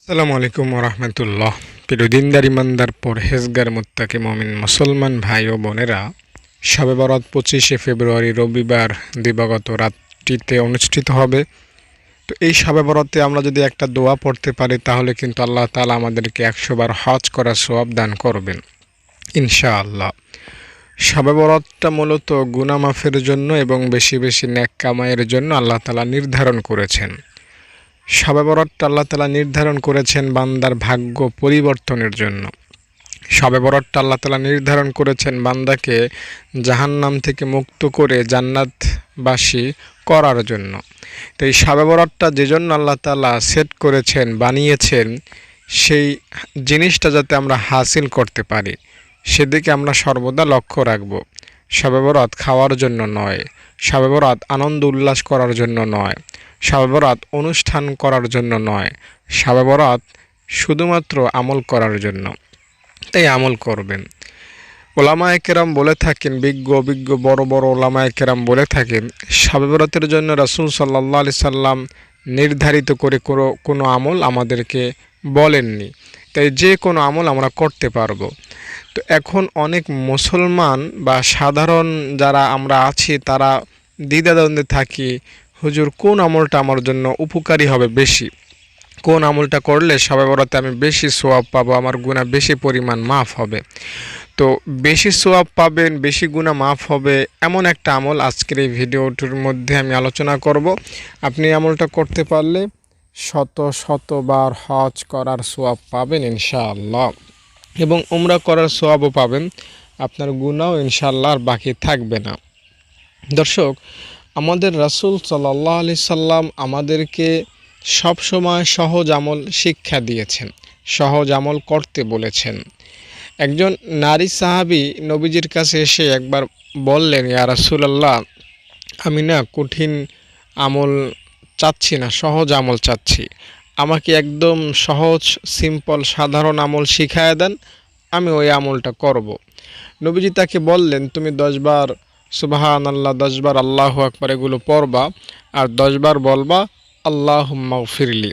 আসসালামু আলাইকুম রহমতুল্লাহ। প্রিয় দিনদার ইমানদার পরহেজগার মুত্তাকি মুমিন মুসলমান ভাই ও বোনেরা, শবে বরাত 25শে ফেব্রুয়ারি রবিবার দিবাগত রাতটিতে অনুষ্ঠিত হবে। তো এই শবে বরাতে আমরা যদি একটা দোয়া পড়তে পারি তাহলে কিন্তু আল্লাহ তাআলা আমাদেরকে 100 বার হজ করার সওয়াব দান করবেন ইনশাআল্লাহ। শবে বরাতটা মূলত গুনাহ মাফের জন্য এবং বেশি বেশি নেক কামাইয়ের জন্য আল্লাহ তাআলা নির্ধারণ করেছেন। শবে বরাতটা আল্লাহ তাআলা নির্ধারণ করেছেন বান্দার ভাগ্য পরিবর্তনের জন্য। শবে বরাতটা আল্লাহ তাআলা নির্ধারণ করেছেন বান্দাকে জাহান্নাম থেকে মুক্ত করে জান্নাতবাসী করার জন্য। তো এই শবে বরাতটা যে জন্য আল্লাহ তাআলা সেট করেছেন, বানিয়েছেন, সেই জিনিসটা যাতে আমরা হাসিল করতে পারি সেদিকে আমরা সর্বদা লক্ষ্য রাখব। শবে বরাত খাওয়ার জন্য নয়, শবে বরাত আনন্দ উল্লাস করার জন্য নয়, শবে বরাত অনুষ্ঠান করার জন্য নয়, শবে বরাত শুধুমাত্র আমল করার জন্য। তাই আমল করবেন। ওলামায়ে কেরাম বলে থাকেন, অভিজ্ঞ বড় বড় ওলামায়ে কেরাম বলে থাকেন, শবে বরাতের জন্য রাসূল সাল্লাল্লাহু আলাইহি সাল্লাম নির্ধারিত করে কোনো আমল আমাদেরকে বলেননি। তাই যে কোনো আমল আমরা করতে পারবো। তো এখন অনেক মুসলমান বা সাধারণ যারা আমরা আছি তারা দ্বিধাদ্বন্দ্বে থাকি, হুজুর কোন আমলটা আমার জন্য উপকারী হবে বেশি, কোন আমলটা করলে শবে বরাতে আমি বেশি সওয়াব পাবো, আমার গুনাহ বেশি পরিমাণ মাফ হবে। তো বেশি সওয়াব পাবেন, বেশি গুনাহ মাফ হবে এমন একটা আমল আজকের এই ভিডিওটির মধ্যে আমি আলোচনা করব। আপনি আমলটা করতে পারলে শত শতবার হজ করার সওয়াব পাবেন ইনশাআল্লাহ, এবং উমরা করার সওয়াবও পাবেন। আপনার গুনাহও ইনশাআল্লাহ আর বাকি থাকবে না। দর্শক, আমাদের রাসূল সাল্লাল্লাহু আলাইহি সাল্লাম আমাদেরকে সবসময় সহজ আমল শিক্ষা দিয়েছেন, সহজ আমল করতে বলেছেন। একজন নারী সাহাবী নবীজির কাছে এসে একবার বললেন, ইয়া রাসূলুল্লাহ, আমি না কঠিন আমল চাচ্ছি না, সহজ আমল চাচ্ছি। আমাকে একদম সহজ সিম্পল সাধারণ আমল শিখায় দেন, আমি ওই আমলটা করব। নবীজি তাকে বললেন, তুমি 10 বার সুবহানাল্লাহ, 10 বার আল্লাহু আকবার এগুলো পড়বা, আর 10 বার বলবা আল্লাহুম্মা গফিরলি।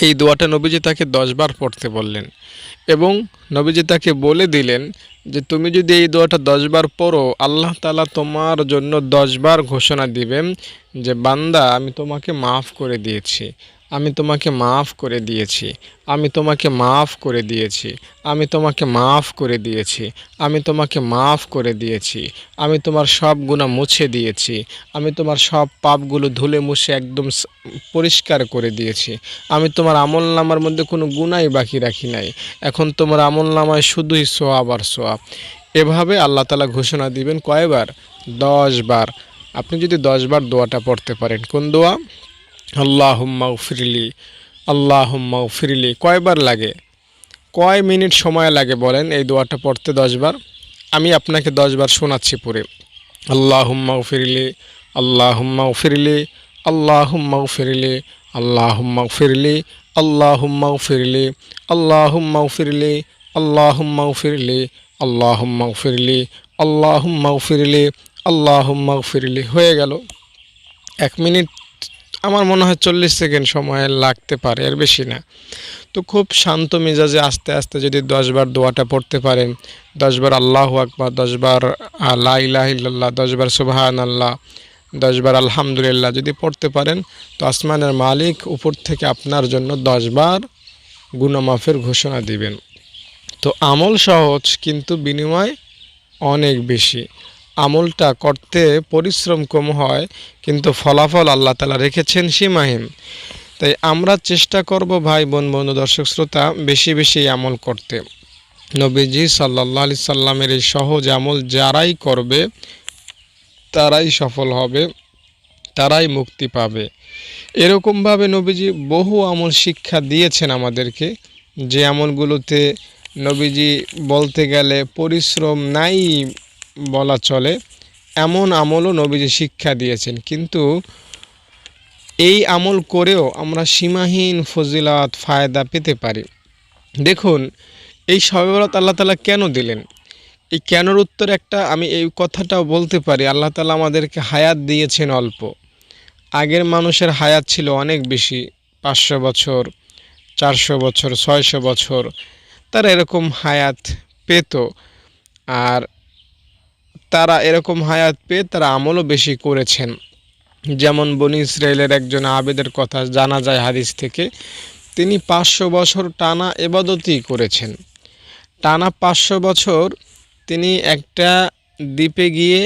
এই দোয়াটা নবীজি তাকে 10 বার পড়তে বললেন, এবং নবীজি তাকে বলে দিলেন যে তুমি যদি এই দোয়াটা 10 বার পড়ো, আল্লাহ তাআলা তোমার জন্য 10 বার ঘোষণা দিবেন যে বান্দা, আমি তোমাকে মাফ করে দিয়েছি, আমি তোমাকে মাফ করে দিয়েছি, আমি তোমাকে মাফ করে দিয়েছি, আমি তোমাকে মাফ করে দিয়েছি, আমি তোমাকে মাফ করে দিয়েছি, আমি তোমার সব গুনাহ মুছে দিয়েছি, আমি তোমার সব পাপগুলো ধুলে মুছে একদম পরিষ্কার করে দিয়েছি, আমি তোমার আমলনামার মধ্যে কোনো গুনাহই বাকি রাখি নাই, এখন তোমার আমলনামায় শুধুই সওয়াব আর সওয়াব। এভাবে আল্লাহ তাআলা ঘোষণা দিবেন কয়বার? 10 বার। আপনি যদি 10 বার দোয়াটা পড়তে পারেন, কোন দোয়া? আল্লাহুম্মা গফিরলি, আল্লাহুম্মা গফিরলি। কয়বার লাগে, কয় মিনিট সময় লাগে বলেন এই দোয়াটা পড়তে 10 বার? আমি আপনাকে 10 বার শোনাচ্ছি পড়ে। আল্লাহুম্মা গফিরলি, আল্লাহুম্মা গফিরলি, আল্লাহুম্মা গফিরলি, আল্লাহুম্মা গফিরলি, আল্লাহুম্মা গফিরলি, আল্লাহুম্মা গফিরলি, আল্লাহুম্মা গফিরলি, আল্লাহুম্মা গফিরলি, আল্লাহুম্মা গফিরলি, আল্লাহুম্মা গফিরলি। হয়ে গেল। 1 মিনিট, আমার মনে হয় 40 সেকেন্ড সময় লাগতে পারে, এর বেশি না। তো খুব শান্ত মেজাজে আস্তে আস্তে যদি 10 বার দোয়াটা পড়তে পারেন, 10 বার আল্লাহু আকবার, 10 বার লা ইলাহা ইল্লাল্লাহ, 10 বার সুবহানাল্লাহ, 10 বার আলহামদুলিল্লাহ যদি পড়তে পারেন, তো আসমানের মালিক উপর থেকে আপনার জন্য 10 বার গুনাহ মাফের ঘোষণা দিবেন। তো আমল সহজ, কিন্তু বিনিময় অনেক বেশি। আমলটা করতে পরিশ্রম কম হয়, কিন্তু ফলাফল আল্লাহ তাআলা রেখেছেন সীমাহীন। তাই আমরা চেষ্টা করব ভাই বোন, বন্ধু, দর্শক শ্রোতা, বেশি বেশি আমল করতে। নবীজি সাল্লাল্লাহু আলাইহি সাল্লামের এই সহজ আমল যারাই করবে তারাই সফল হবে, তারাই মুক্তি পাবে। এরকমভাবে নবীজি বহু আমল শিক্ষা দিয়েছেন আমাদেরকে, যে আমলগুলোতে নবীজি বলতে গেলে পরিশ্রম নাই বলা চলে, এমন আমলও নবীজি শিক্ষা দিয়েছেন। কিন্তু এই আমল করেও আমরা সীমাহীন ফজিলত ফায়দা পেতে পারি। দেখুন, এই শবে বরাত আল্লাহ তাআলা কেন দিলেন? এই কেনর উত্তর একটা আমি এই কথাটাও বলতে পারি, আল্লাহ তাআলা আমাদেরকে হায়াত দিয়েছেন অল্প। আগের মানুষের হায়াত ছিল অনেক বেশি, 500 বছর, 400 বছর, 600 বছর তারা এরকম হায়াত পেত। আর তারা এরকম হায়াত পেয়ে তারা আমলও বেশি করেছেন। যেমন বনি ইসরায়েলের একজন আবেদের কথা জানা যায় হাদিস থেকে, তিনি 500 বছর টানা ইবাদতই করেছেন। টানা 500 বছর তিনি একটা দ্বীপে গিয়ে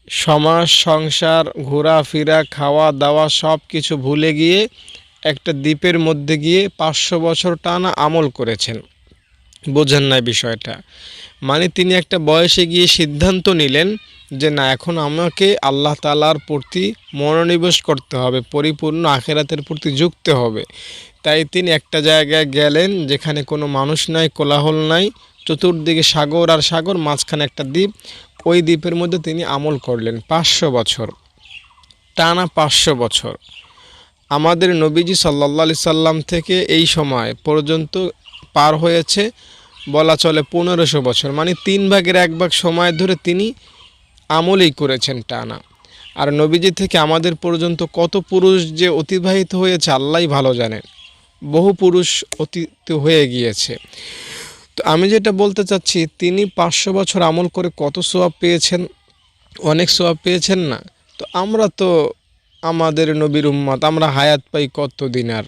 সমাজ, সংসার, ঘোরাফেরা, খাওয়া দাওয়া সব কিছু ভুলে গিয়ে একটা দ্বীপের মধ্যে গিয়ে 500 বছর টানা আমল করেছেন। বোঝেন নাই বিষয়টা? মানে তিনি একটা বয়সে গিয়ে সিদ্ধান্ত নিলেন যে না, এখন আমাকে আল্লাহ তাআলার প্রতি মনোনিবেশ করতে হবে, পরিপূর্ণ আখিরাতের প্রতি ঝুঁকতে হবে। তাই তিনি একটা জায়গায় গেলেন যেখানে কোনো মানুষ নাই, কোলাহল নাই, চতুর্দিকে সাগর আর সাগর, মাঝখানে একটা দ্বীপ। ওই দ্বীপের মধ্যে তিনি আমল করলেন 500 বছর, টানা 500 বছর। আমাদের নবীজি সাল্লাল্লাহু আলাইহি সাল্লাম থেকে এই সময় পর্যন্ত পার হয়েছে বলা চলে 1500 বছর। মানে 3 ভাগের 1 ভাগ সময় ধরে তিনি আমলই করেছেন টানা। আর নবীজি থেকে আমাদের পর্যন্ত কত পুরুষ যে অতিবাহিত হয়েছে আল্লাহই ভালো জানেন। বহু পুরুষ অতীত হয়ে গিয়েছে। তো আমি যেটা বলতে চাচ্ছি, তিনি 500 বছর আমল করে কত সওয়াব পেয়েছেন? অনেক সওয়াব পেয়েছেন না? তো আমরা তো আমাদের নবীর উম্মত, আমরা হায়াত পাই কত দিন আর?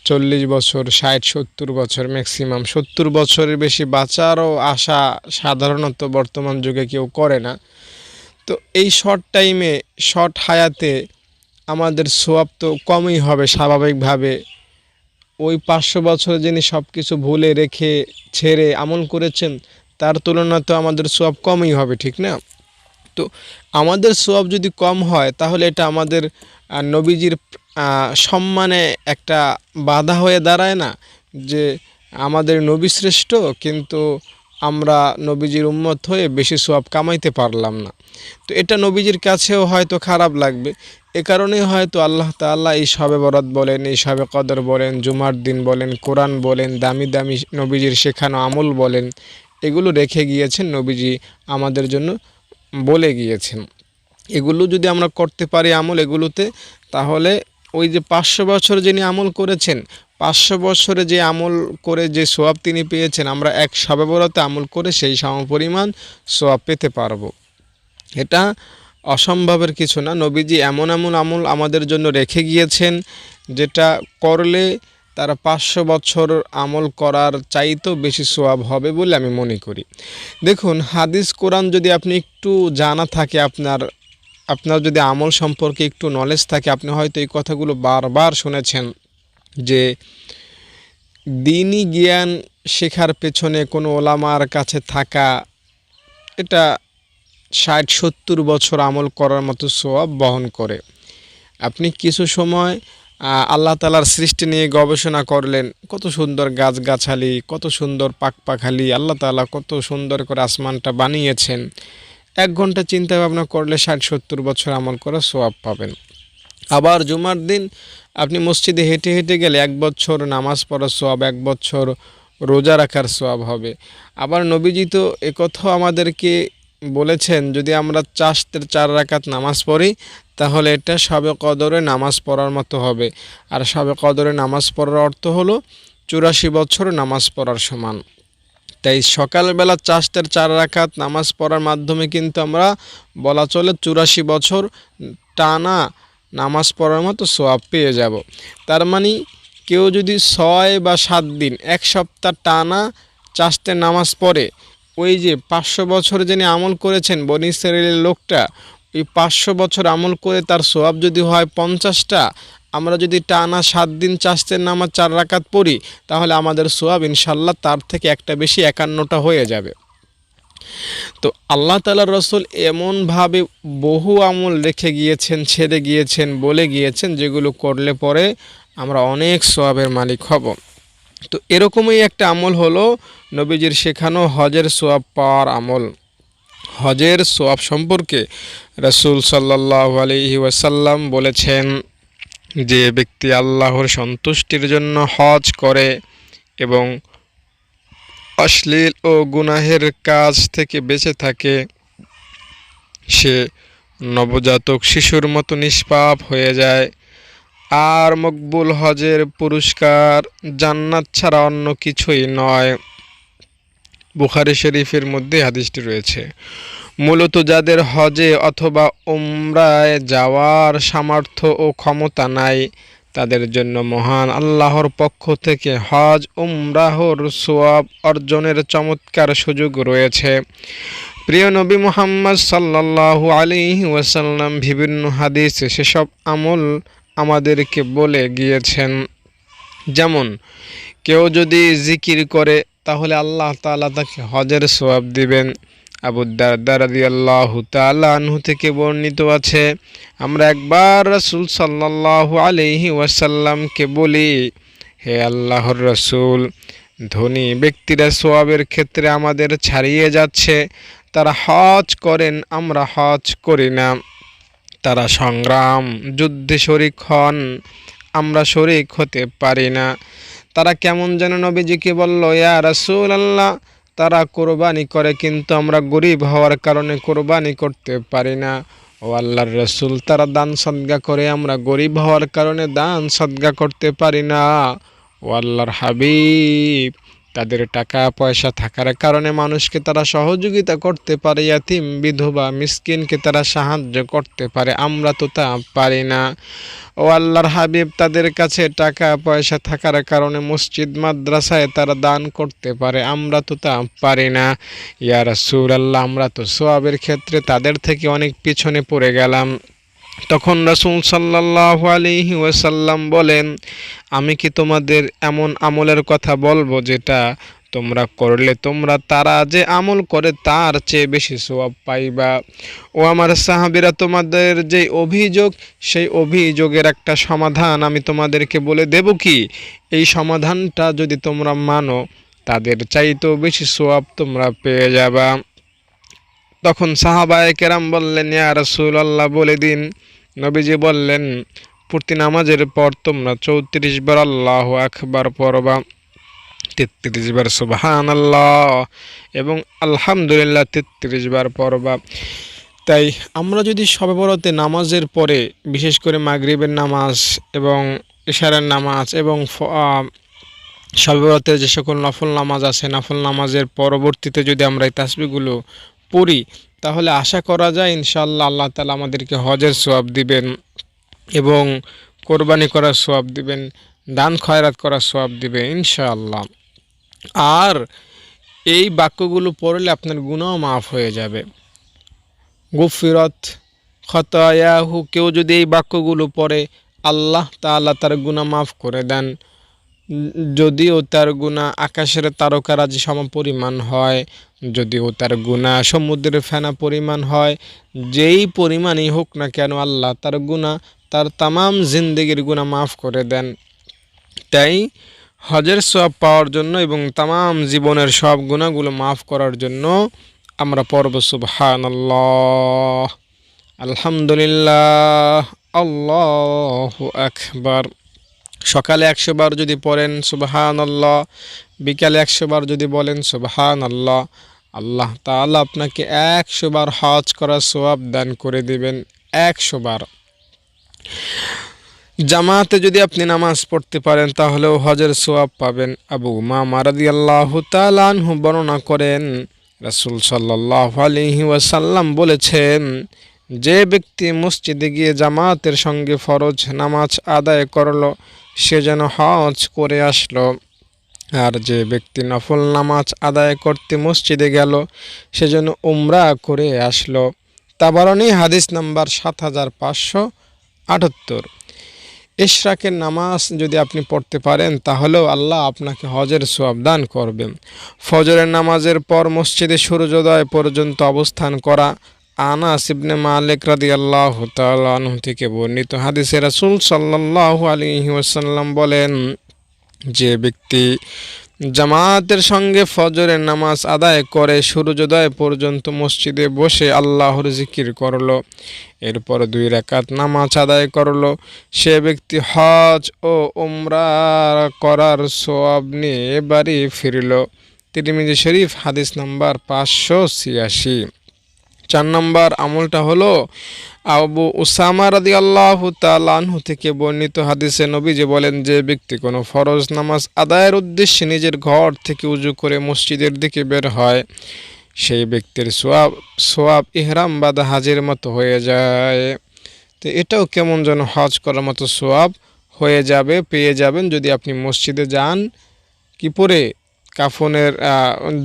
40 বছর, 60-70 বছর, ম্যাক্সিমাম 70 বছরের বেশি বাঁচারও আশা সাধারণত বর্তমান যুগে কেউ করে না। তো এই শর্ট টাইমে, শর্ট হায়াতে আমাদের সওয়াব তো কমই হবে স্বাভাবিকভাবে। ওই 500 বছরে যিনি সব কিছু ভুলে রেখে ছেড়ে আমল করেছেন তার তুলনায় তো আমাদের সওয়াব কমই হবে, ঠিক না? তো আমাদের সওয়াব যদি কম হয় তাহলে এটা আমাদের নবীজির সম্মানে একটা বাধা হয়ে দাঁড়ায় না? যে আমাদের নবী শ্রেষ্ঠ, কিন্তু আমরা নবীজির উম্মত হয়ে বেশি সওয়াব কামাইতে পারলাম না। তো এটা নবীজির কাছেও হয়তো খারাপ লাগবে। এ কারণেই হয়তো আল্লাহ তাআলা এই শবে বরাত বলেন, এই শবে কদর বলেন, জুমার দিন বলেন, কোরআন বলেন, দামি দামি নবীজির শেখানো আমল বলেন, এগুলো রেখে গিয়েছেন নবীজি আমাদের জন্য, বলে গিয়েছেন। এগুলো যদি আমরা করতে পারি আমল এগুলোতে, তাহলে ওই যে 500 বছর যিনি আমল করেছেন, 500 বছরে যে আমল করে যে সওয়াব তিনি পেয়েছেন, আমরা এক শবে বরাতে আমল করে সেই সমপরিমাণ সওয়াব পেতে পারবো। এটা অসম্ভবের কিছু না। নবীজি এমন এমন আমল আমাদের জন্য রেখে গিয়েছেন যেটা করলে তারা 500 বছর আমল করার চাইতেও বেশি সওয়াব হবে বলে আমি মনে করি। দেখুন, হাদিস কোরআন যদি আপনি একটু জানা থাকে, আপনার যদি আমল সম্পর্কে একটু নলেজ থাকে, আপনি হয়তো এই কথাগুলো বারবার শুনেছেন যে দ্বীনি জ্ঞান শেখার পেছনে কোনো ওলামার কাছে থাকা, এটা 60-70 বছর আমল করার মতো সওয়াব বহন করে। আপনি কিছু সময় আল্লাহ তাআলার সৃষ্টি নিয়ে গবেষণা করলেন, কত সুন্দর গাছগাছালি, কত সুন্দর পাখপাখালি, আল্লাহ তাআলা কত সুন্দর করে আসমানটা বানিয়েছেন। 1 ঘন্টা চিন্তা ভাবনা করলে 60-70 বছর আমল করা সওয়াব পাবেন। আবার জুমার দিন আপনি মসজিদে হেঁটে হেঁটে গেলে 1 বছর নামাজ পড়ার সওয়াব, 1 বছর রোজা রাখার সওয়াব হবে। আবার নবীজি তো একথাও আমাদেরকে বলেছেন, যদি আমরা চাশতের 4 রাকাত নামাজ পড়ি তাহলে এটা শবে কদরে নামাজ পড়ার মতো হবে। আর শবে কদরে নামাজ পড়ার অর্থ হলো 84 বছর নামাজ পড়ার সমান। তাই সকালবেলা চাশতের 4 রাকাত নামাজ পড়ার মাধ্যমে কিন্তু আমরা বলা চলে 84 বছর টানা নামাজ পড়ার মতো সওয়াব পেয়ে যাব। তার মানে কেউ যদি 6 বা 7 দিন, 1 সপ্তাহ টানা চাশতের নামাজ পড়ে, ওই যে 500 বছর যিনি আমল করেছেন বনি ইসরাইলের লোকটা, ওই 500 বছর আমল করে তার সওয়াব যদি হয় 50টা, আমরা যদি টানা 7 দিন চাশতের নামাজ 4 রাকাত পড়ি তাহলে আমাদের সওয়াব ইনশাল্লাহ তার থেকে একটা বেশি 51টা হয়ে যাবে। তো আল্লাহ তাআলার রাসূল এমনভাবে বহু আমল রেখে গিয়েছেন, ছেড়ে গিয়েছেন, বলে গিয়েছেন যেগুলো করলে পরে আমরা অনেক সওয়াবের মালিক হব। তো এরকমই একটা আমল হলো নবীজির শেখানো হজের সওয়াব পাওয়ার আমল। হজের সওয়াব সম্পর্কে রাসূল সাল্লাল্লাহু আলাইহি ওয়াসাল্লাম বলেছেন, যে ব্যক্তি আল্লাহর সন্তুষ্টির জন্য হজ করে এবং অশ্লীল ও গুনাহের কাজ থেকে বেঁচে থাকে, সে নবজাতক শিশুর মতো নিষ্পাপ হয়ে যায়। আর মকবুল হজের পুরস্কার জান্নাত ছাড়া অন্য কিছুই নয়। বুখারী শরীফের মধ্যে হাদিসটি রয়েছে। মূলত যাদের হজে অথবা উমরায় যাওয়ার সামর্থ্য ও ক্ষমতা নাই, তাদের জন্য মহান আল্লাহর পক্ষ থেকে হজ উমরাহর সওয়াব অর্জনের চমৎকার সুযোগ রয়েছে। প্রিয় নবী মুহাম্মদ সাল্লাল্লাহু আলাইহি ওয়াসাল্লাম বিভিন্ন হাদিসে সেসব আমল আমাদেরকে বলে গিয়েছেন। যেমন কেউ যদি জিকির করে তাহলে আল্লাহ তাআলা তাকে হজের সওয়াব দিবেন। আবু দারদা রাদিয়াল্লাহু তাআলা আনহু থেকে বর্ণিত আছে, আমরা একবার রাসূল সাল্লাল্লাহু আলাইহি ওয়াসাল্লামকে বলি, হে আল্লাহর রাসূল, ধনী ব্যক্তিরা সওয়াবের ক্ষেত্রে আমাদের ছাড়িয়ে যাচ্ছে। তারা হজ করেন, আমরা হজ করি না। তারা সংগ্রাম যুদ্ধে শরীক হন, আমরা শরীক হতে পারি না। তারা কেমন যেন নবীজিকে বলল, ইয়া রাসূলুল্লাহ, তারা কোরবানি করে কিন্তু আমরা গরিব হওয়ার কারণে কোরবানি করতে পারি না। ও আল্লাহর রাসূল, তারা দান সদকা করে, আমরা গরিব হওয়ার কারণে দান সদকা করতে পারি না। ও আল্লাহর হাবিব, তাদের টাকা পয়সা থাকার কারণে মানুষকে তারা সহযোগিতা করতে পারে, ইয়াতিম বিধবা মিসকিনকে তারা সাহায্য করতে পারে, আমরা তো তা পারি না। ও আল্লাহর হাবিব, তাদের কাছে টাকা পয়সা থাকার কারণে মসজিদ মাদ্রাসায় তারা দান করতে পারে, আমরা তো তা পারি না। ইয়া রাসূলুল্লাহ, আমরা তো সওয়াবের ক্ষেত্রে তাদের থেকে অনেক পিছনে পড়ে গেলাম। তখন রাসূল সাল্লাল্লাহু আলাইহি ওয়াসাল্লাম বলেন, আমি কি তোমাদের এমন আমলের কথা বলবো যেটা তোমরা করলে তোমরা তারা যে আমল করে তার চেয়ে বেশি সওয়াব পাইবা। ও আমার সাহাবীরা, তোমাদের যে অভিযোগ, সেই অভিযোগের একটা সমাধান আমি তোমাদেরকে বলে দেব কি? এই সমাধানটা যদি তোমরা মানো, তাদের চাইতেও বেশি সওয়াব তোমরা পেয়ে যাবা। তখন সাহাবায়ে কেরাম বললেন, ইয়া রাসূলুল্লাহ, বলে দিন। নবীজি বললেন, প্রতি নামাজের পর তোমরা 34 বার আল্লাহু আকবার পড়বা, 33 বার সুবহানাল্লাহ এবং আলহামদুলিল্লাহ 33 বার পড়বা। তাই আমরা যদি শবে বরাতে নামাজের পরে, বিশেষ করে মাগরিবের নামাজ এবং ইশারের নামাজ এবং শবে বরাতের যে সকল নফল নামাজ আছে, নফল নামাজের পরবর্তীতে যদি আমরা এই তাসবিহগুলো পড়ি, তাহলে আশা করা যায় ইনশাআল্লাহ আল্লাহ তাআলা আমাদেরকে হজের সওয়াব দিবেন এবং কোরবানি করার সওয়াব দিবেন, দান খয়রাত করার সওয়াব দিবেন ইনশাআল্লাহ। আর এই বাক্যগুলো পড়লে আপনার গুনাহ মাফ হয়ে যাবে। গুফিরাত খতায়াহু, কেউ যদি এই বাক্যগুলো পড়ে আল্লাহ তাআলা তার গুনাহ মাফ করে দেন। যদিও তার গুনাহ আকাশের তারকারাজি সম পরিমাণ হয়, যদিও তার গুনাহ সমুদ্রের ফেনা পরিমাণ হয়, যেই পরিমাণই হোক না কেন আল্লাহ তার গুনাহ, তার তামাম জিন্দেগির গুনাহ মাফ করে দেন। তাই হজের সওয়াব পাওয়ার জন্য এবং তামাম জীবনের সব গুনাহগুলো মাফ করার জন্য আমরা পড়ব সুবহানাল্লাহ, আলহামদুলিল্লাহ, আল্লাহু আকবার। সকালে 100 বার যদি পড়েন সুবহানাল্লাহ, বিকালে 100 বার যদি বলেন সুবহানাল্লাহ, আল্লাহ তাআলা আপনাকে 100 বার হজ করার সওয়াব দান করে দিবেন। 100 বার। জামাতে যদি আপনি নামাজ পড়তে পারেন তাহলেও হজের সওয়াব পাবেন। আবু উমামা রাদিয়াল্লাহু তাআলা আনহু বর্ণনা করেন, রাসূল সাল্লাল্লাহু আলাইহি ওয়াসাল্লাম বলেছেন, যে ব্যক্তি মসজিদে গিয়ে জামাতের সঙ্গে ফরজ নামাজ আদায় করলো, সে যেন হজ করে আসলো। আর যে ব্যক্তি নফল নামাজ আদায় করতে মসজিদে গেল, সে যেন উমরা করে আসলো। তাবারানী হাদিস নাম্বার 7578। ইশরাকের নামাজ যদি আপনি পড়তে পারেন তাহলেও আল্লাহ আপনাকে হজের সওয়াব দান করবেন। ফজরের নামাজের পর মসজিদে সূর্যোদয় পর্যন্ত অবস্থান করা। আনাস ইবনে মালিক রাদিয়াল্লাহু তাআলা আনহু থেকে বর্ণিত হাদিসে রাসূল সাল্লাল্লাহু আলাইহি ওয়াসাল্লাম বলেন, যে ব্যক্তি জামাতের সঙ্গে ফজরের নামাজ আদায় করে সূর্যোদয় পর্যন্ত মসজিদে বসে আল্লাহর জিকির করলো, এরপর 2 রাকাত নামাজ আদায় করলো, সে ব্যক্তি হজ ও উমরা করার সওয়াব নিয়ে বাড়ি ফিরল। তিরমিজি শরীফ হাদিস নাম্বার 586। 4 নম্বর আমলটা হলো আবু উসামা রাদিয়াল্লাহু তাআলা আনহু থেকে বর্ণিত হাদিসে নবীজি বলেন, যে ব্যক্তি কোনো ফরজ নামাজ আদায়ের উদ্দেশ্যে নিজের ঘর থেকে উজু করে মসজিদের দিকে বের হয়, সেই ব্যক্তির সোয়াব ইহরাম বাঁধা হাজের মতো হয়ে যায়। তো এটাও কেমন যেন হজ করার মতো সোয়াব হয়ে যাবে, পেয়ে যাবেন যদি আপনি মসজিদে যান কি পরে কাফনের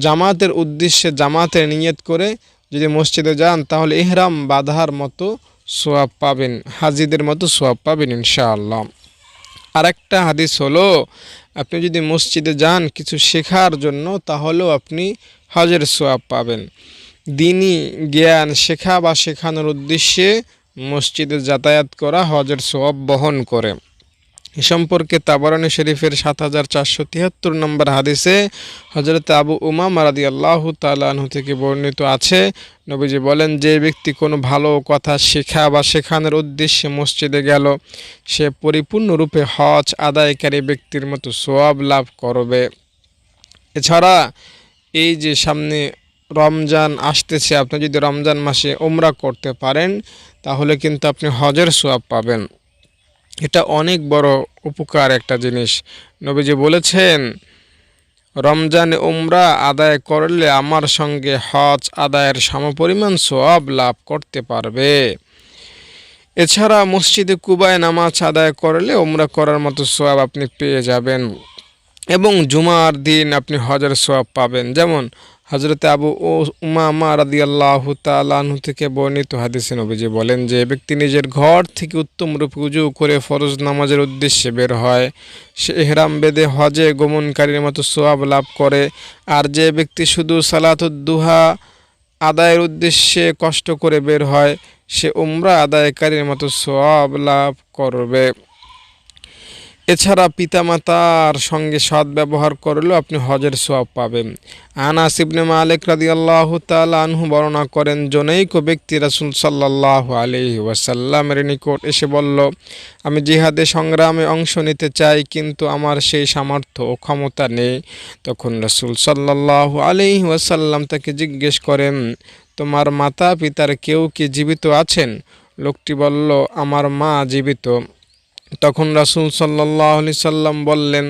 জামাতের উদ্দেশ্যে জামাতের নিয়ত করে যদি মসজিদে যান, তাহলে ইহরাম বাঁধার মতো সোয়াব পাবেন, হাজিদের মতো সোয়াব পাবেন ইনশাআল্লাহ। আরেকটা হাদিস হলো, আপনি যদি মসজিদে যান কিছু শেখার জন্য, তাহলেও আপনি হজের সোয়াব পাবেন। দ্বীনি জ্ঞান শেখা বা শেখানোর উদ্দেশ্যে মসজিদে যাতায়াত করা হজের সোয়াব বহন করে। এ সম্পর্কে তাবারানী শরীফের 7473 নম্বর হাদিসে হযরত আবু উমামা রাদিয়াল্লাহু তাআলা আনহু থেকে বর্ণিত আছে, নবীজি বলেন, যে ব্যক্তি কোনো ভালো কথা শেখা বা শেখানোর উদ্দেশ্যে মসজিদে গেল, সে পরিপূর্ণরূপে হজ আদায়কারী ব্যক্তির মতো সোয়াব লাভ করবে। এছাড়া এই যে সামনে রমজান আসতেছে, আপনি যদি রমজান মাসে উমরা করতে পারেন, তাহলে কিন্তু আপনি হজের সোয়াব পাবেন। এটা অনেক বড় উপকার একটা জিনিস। নবীজি বলেছেন, রমজানে উমরা আদায় করলে আমার সঙ্গে হজ আদায়ের সমপরিমাণ সোয়াব লাভ করতে পারবে। এছাড়া মসজিদে কুবায় নামাজ আদায় করলে উমরা করার মতো সোয়াব আপনি পেয়ে যাবেন, এবং জুমার দিন আপনি হজের সোয়াব পাবেন। যেমন হযরত আবু উমামা রাদিয়াল্লাহু তাআলা আনহু থেকে বর্ণিত হাদিসে নবীজি বলেন, যে ব্যক্তি নিজের ঘর থেকে উত্তম রূপে উজু করে ফরজ নামাজের উদ্দেশ্যে বের হয়, সে ইহরাম বেঁধে হজে গমনকারীর মতো সোয়াব লাভ করে। আর যে ব্যক্তি শুধু সালাতুদ দুহা আদায়ের উদ্দেশ্যে কষ্ট করে বের হয়, সে উমরা আদায়কারীর মতো সোয়াব লাভ করবে। এছাড়া পিতামাতার সঙ্গে সদ্ব্যবহার করলেও আপনি হজের সোয়াব পাবেন। আনাস ইবনে মালিক রাদিয়াল্লাহু তাআলা আনহু বর্ণনা করেন, জনৈক ব্যক্তি রাসূল সাল্লাল্লাহু আলাইহি ওয়াসাল্লামের নিকট এসে বলল, আমি জিহাদে সংগ্রামে অংশ নিতে চাই, কিন্তু আমার সেই সামর্থ্য ও ক্ষমতা নেই। তখন রাসূল সাল্লাল্লাহু আলাইহি ওয়াসাল্লাম তাকে জিজ্ঞেস করেন, তোমার মাতা পিতার কেউ কি জীবিত আছেন? লোকটি বলল, আমার মা জীবিত। তখন রাসূল সাল্লাল্লাহু আলাইহি সাল্লাম বললেন,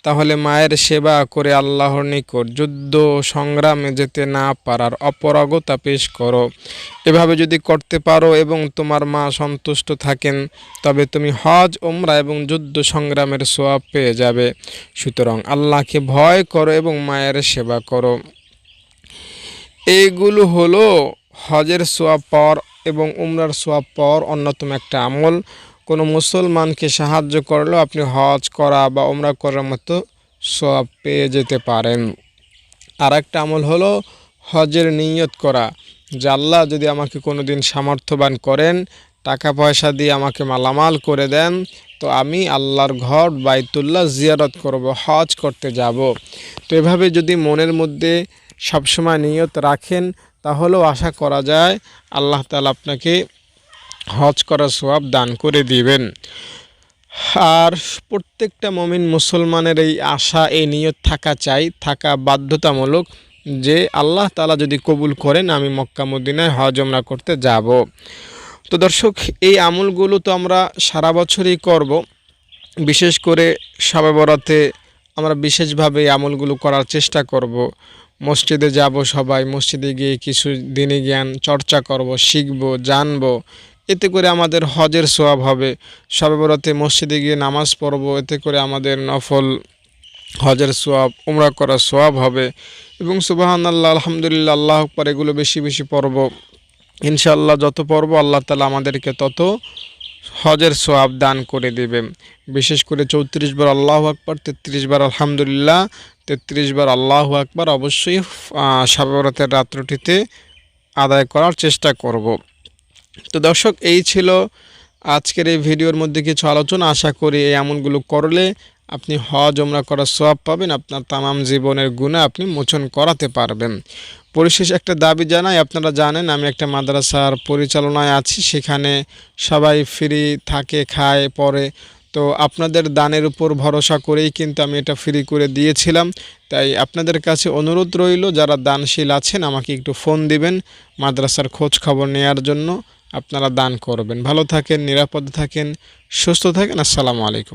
তাহলে মায়ের সেবা করে আল্লাহর নিকট যুদ্ধ সংগ্রামে যেতে না পারার অপরাগতা পেশ করো। এভাবে যদি করতে পারো এবং তোমার মা সন্তুষ্ট থাকেন, তবে তুমি হজ উমরা এবং যুদ্ধ সংগ্রামের সোয়াব পেয়ে যাবে। সুতরাং আল্লাহকে ভয় করো এবং মায়ের সেবা করো। এইগুলো হলো হজের সোয়াব পাওয়ার এবং উমরার সোয়াব পাওয়ার অন্যতম একটা আমল। কোনো মুসলমানকে সাহায্য করলেও আপনি হজ করা বা উমরা করার মতো সোয়াব পেয়ে যেতে পারেন। আর একটা আমল হলো হজের নিয়ত করা, যে আল্লাহ যদি আমাকে কোনো দিন সামর্থ্যবান করেন, টাকা পয়সা দিয়ে আমাকে মালামাল করে দেন, তো আমি আল্লাহর ঘর বাইতুল্লাহ জিয়ারত করব, হজ করতে যাব। তো এভাবে যদি মনের মধ্যে সবসময় নিয়ত রাখেন, তাহলেও আশা করা যায় আল্লাহ তাআলা আপনাকে হজ করার সোয়াব দান করে দিবেন। আর প্রত্যেকটা মুমিন মুসলমানের এই আশা, এই নিয়ত থাকা বাধ্যতামূলক, যে আল্লাহ তাআলা যদি কবুল করেন আমি মক্কা মদিনায় হজ উমরা করতে যাব। তো দর্শক, এই আমলগুলো তো আমরা সারা বছরই করব, বিশেষ করে শবে বরাতে আমরা বিশেষভাবে এই আমলগুলো করার চেষ্টা করব। মসজিদে যাব, সবাই মসজিদে গিয়ে কিছু দিনী জ্ঞান চর্চা করব, শিখব, জানব। এতে করে আমাদের হজের সোয়াব হবে। শবে বরাতে মসজিদে গিয়ে নামাজ পড়ব, এতে করে আমাদের নফল হজের সোয়াব, উমরা করার সোয়াব হবে। এবং সুবহানাল্লাহ, আলহামদুলিল্লাহ, আল্লাহু আকবার এগুলো বেশি বেশি পড়ব। ইনশাআল্লাহ যত পড়ব আল্লাহ তাআলা আমাদেরকে তত হজের সোয়াব দান করে দেবে। বিশেষ করে 34 বার আল্লাহু আকবার, 33 বার আলহামদুলিল্লাহ, 33 বার আল্লাহু আকবার অবশ্যই শবে বরাতের রাত্রটিতে আদায় করার চেষ্টা করব। তো দর্শক, এই ছিল আজকের এই ভিডিওর মধ্যে কিছু আলোচনা। আশা করি এই আমলগুলো করলে আপনি হজ উমরা করার সওয়াব পাবেন, আপনার তামাম জীবনের গুনাহ আপনি মোচন করাতে পারবেন। পরিশেষে একটা দাবি জানাই, আপনারা জানেন আমি একটা মাদ্রাসার পরিচালনায় আছি, সেখানে সবাই ফ্রি থাকে, খায়, পড়ে। তো তো আপনাদের দানের উপর ভরসা করেই কিন্তু আমি এটা ফ্রি করে দিয়েছিলাম। তাই আপনাদের কাছে অনুরোধ রইল, যারা দানশীল আছেন আমাকে একটু ফোন দিবেন মাদ্রাসার খোঁজ খবর নেওয়ার জন্য। আপনারা দান করবেন। ভালো থাকেন, নিরাপদে থাকেন, সুস্থ থাকেন। আসসালামু আলাইকুম।